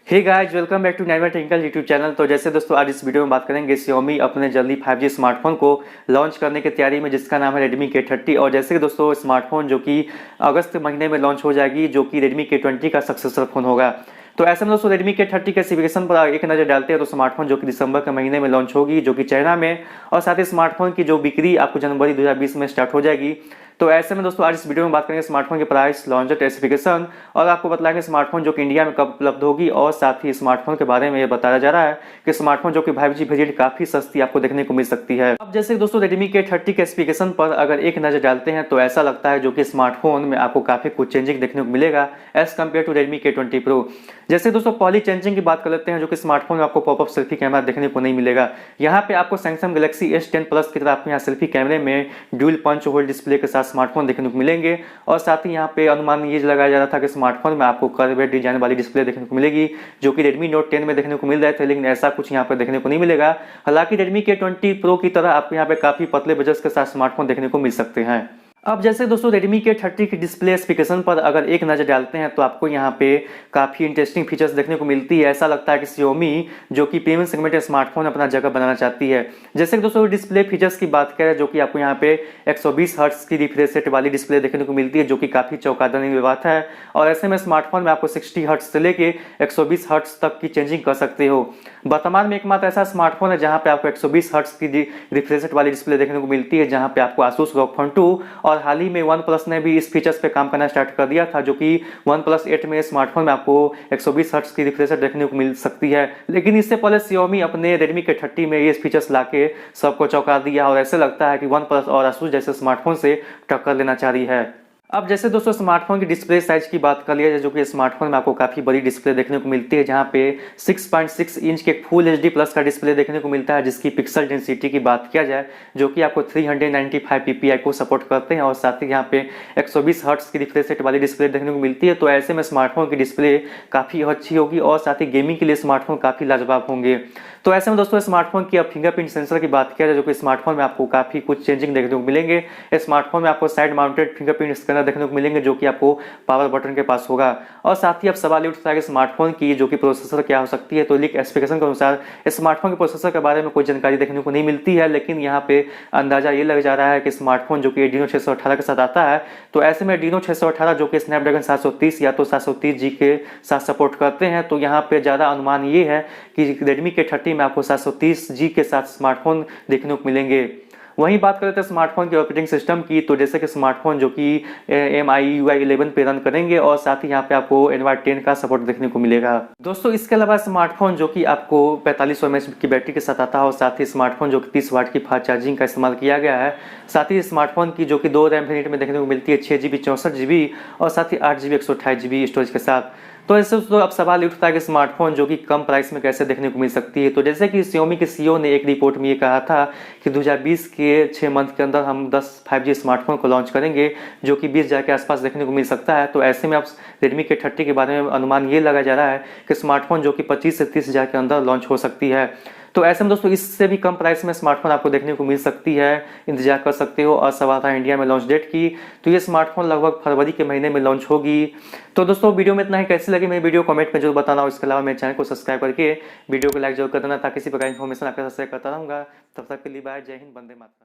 Hey guys, welcome back to नाइवा technical YouTube channel. तो जैसे दोस्तों आज इस वीडियो में बात करेंगे Xiaomi अपने जल्दी 5G स्मार्टफोन को लॉन्च करने की तैयारी में, जिसका नाम है Redmi K30। और जैसे कि दोस्तों स्मार्टफोन जो कि अगस्त महीने में लॉन्च हो जाएगी, जो कि Redmi K20 का सक्सेसर फोन होगा। तो ऐसे में दोस्तों Redmi K30 के स्पेसिफिकेशन पर एक नजर डालते हैं तो स्मार्टफोन जो कि दिसंबर के महीने में लॉन्च होगी, जो कि चाइना में, और साथ ही स्मार्टफोन की जो बिक्री आपको जनवरी 2020 में स्टार्ट हो जाएगी। तो ऐसे में दोस्तों आज इस वीडियो में बात करेंगे स्मार्टफोन के प्राइस, लॉन्च स्पेसिफिकेशन, और आपको बतलाएंगे स्मार्टफोन जो कि इंडिया में कब उपलब्ध होगी। और साथ ही स्मार्टफोन के बारे में ये बताया जा रहा है कि स्मार्टफोन जो कि 5G वेरिएंट काफी सस्ती आपको देखने को मिल सकती है। अब जैसे दोस्तों Redmi K30 के स्पेसिफिकेशन पर अगर एक नजर डालते हैं तो ऐसा लगता है जो कि स्मार्टफोन में आपको काफी कुछ चेंजिंग देखने को मिलेगा as compare to Redmi K20 Pro। जैसे दोस्तों पहली चेंजिंग की बात कर लेते हैं, जो कि स्मार्टफोन में आपको पॉपअप सेल्फी कैमरा देखने को नहीं मिलेगा। यहाँ पे आपको Samsung Galaxy S10 Plus की तरह आपको यहाँ सेल्फी कैमरे में ड्यूल पंच होल डिस्प्ले के साथ स्मार्टफोन देखने को मिलेंगे। और साथ ही यहाँ पे अनुमान ये लगाया जा रहा था कि स्मार्टफोन में आपको कर्वेड डिजाइन वाली डिस्प्ले देखने को मिलेगी, जो कि Redmi Note 10 में देखने को मिल रहे थे, लेकिन ऐसा कुछ यहाँ पे देखने को नहीं मिलेगा। हालांकि Redmi K20 Pro की तरह आपको यहाँ पे काफी पतले बजट के साथ स्मार्टफोन देखने को मिल सकते हैं। अब जैसे दोस्तों Redmi K30 की डिस्प्ले स्पेसिफिकेशन पर अगर एक नजर डालते हैं तो आपको यहाँ पे काफी इंटरेस्टिंग फीचर्स देखने को मिलती है। ऐसा लगता है कि Xiaomi जो कि प्रीमियम सेगमेंट स्मार्टफोन में अपना जगह बनाना चाहती है। जैसे कि दोस्तों डिस्प्ले फीचर्स की बात करें, जो कि आपको यहाँ पे 120 हर्ट्ज की रिफ्रेश रेट वाली डिस्प्ले देखने को मिलती है, जो कि काफी चौंका देने बात है। और ऐसे में स्मार्टफोन में आपको 60 हर्ट्ज से लेके 120 हर्ट्ज तक की चेंजिंग कर सकते हो। वर्तमान में एकमात्र ऐसा स्मार्टफोन है जहां पे आपको 120 हर्ट्ज की रिफ्रेश रेट वाली डिस्प्ले देखने को मिलती है, जहां पे आपको Asus ROG Phone 2 और हाल ही में OnePlus ने भी इस फीचर्स पे काम करना स्टार्ट कर दिया था, जो कि OnePlus 8 में स्मार्टफोन में आपको 120 हर्ट्ज की रिफ्रेश रेट देखने को मिल सकती है। लेकिन इससे पहले Xiaomi अपने Redmi K30 में ये फीचर्स लाके सबको चौंका दिया, और ऐसे लगता है कि OnePlus और Asus जैसे स्मार्टफोन से टक्कर लेना चाह रही है। अब जैसे दोस्तों स्मार्टफोन की डिस्प्ले साइज की बात कर लिया जाए, जो कि स्मार्टफोन में आपको काफी बड़ी डिस्प्ले देखने को मिलती है, जहां पे 6.6 इंच के फुल HD प्लस का डिस्प्ले देखने को मिलता है, जिसकी पिक्सल डेंसिटी की बात किया जाए जो कि आपको 395 ppi को सपोर्ट करते हैं। और साथ ही यहाँ पे 120 हर्ट्ज की रिफ्रेश रेट वाली डिस्प्ले देखने को मिलती है। तो ऐसे में स्मार्टफोन की डिस्प्ले काफी अच्छी होगी, और साथ ही गेमिंग के लिए स्मार्टफोन काफी लाजवाब होंगे। तो ऐसे में दोस्तों स्मार्टफोन की अब फिंगरप्रिंट सेंसर की बात किया जाए, जो कि स्मार्टफोन में आपको काफी कुछ चेंजिंग देखने को मिलेंगे। स्मार्टफोन में आपको साइड माउंटेड फिंगरप्रिंट स्कैनर देखने को मिलेंगे, जो कि आपको पावर बटन के पास होगा। और साथ ही अब सवाल ये उठता है कि स्मार्टफोन की जो कि प्रोसेसर क्या हो सकती है। तो लीक स्पेसिफिकेशन के अनुसार स्मार्टफोन के प्रोसेसर के बारे में कोई जानकारी देखने को नहीं मिलती है, लेकिन यहाँ पे अंदाजा ये लग जा रहा है कि स्मार्टफोन जो कि Adreno 618 के साथ आता है, तो ऐसे में Adreno 618 जो कि स्नैपड्रैगन 730 या तो 730G के साथ सपोर्ट करते हैं। तो यहाँ पे ज्यादा अनुमान ये है कि Redmi K30 में आपको 730G के साथ स्मार्टफोन देखने को मिलेंगे। वहीं बात करते हैं स्मार्टफोन के ऑपरेटिंग सिस्टम की, तो जैसे कि स्मार्टफोन जो कि MIUI 11 पे रन करेंगे, और साथ ही यहाँ पे आपको Android 10 का सपोर्ट देखने को मिलेगा। दोस्तों इसके अलावा स्मार्टफोन जो कि आपको 4500 mAh की बैटरी के साथ आता है, और साथ ही स्मार्टफोन जो कि 30 वाट की फास्ट चार्जिंग का इस्तेमाल किया गया है। साथ ही स्मार्टफोन की जो कि 2 रैम वेरिएंट में देखने को मिलती है, 6GB 64GB और साथ ही 8GB 128GB स्टोरेज के साथ। तो ऐसे तो अब सवाल उठता है कि स्मार्टफोन जो कि कम प्राइस में कैसे देखने को मिल सकती है। तो जैसे कि Xiaomi के CEO ने एक रिपोर्ट में ये कहा था कि 2020 के 6 मंथ के अंदर हम 10 5G स्मार्टफोन को लॉन्च करेंगे, जो कि 20,000 के आसपास देखने को मिल सकता है। तो ऐसे में अब Redmi K30 के बारे में अनुमान ये लगाया जा रहा है कि स्मार्टफोन जो कि 25 से 30,000 के अंदर लॉन्च हो सकती है। तो ऐसे में दोस्तों इससे भी कम प्राइस में स्मार्टफोन आपको देखने को मिल सकती है, इंतजार कर सकते हो। और सवाल था इंडिया में लॉन्च डेट की, तो ये स्मार्टफोन लगभग फरवरी के महीने में लॉन्च होगी। तो दोस्तों वीडियो में इतना ही। कैसी लगी मेरी वीडियो कमेंट में जरूर बताना, और इसके अलावा मेरे चैनल को सब्सक्राइब करके वीडियो को लाइक जरूर कर देना, ताकि इसी प्रकार इन्फॉर्मेशन आपके साथ शेयर करता रहूँगा। तब तक के लिए बाय, जय हिंद, वंदे मातरम।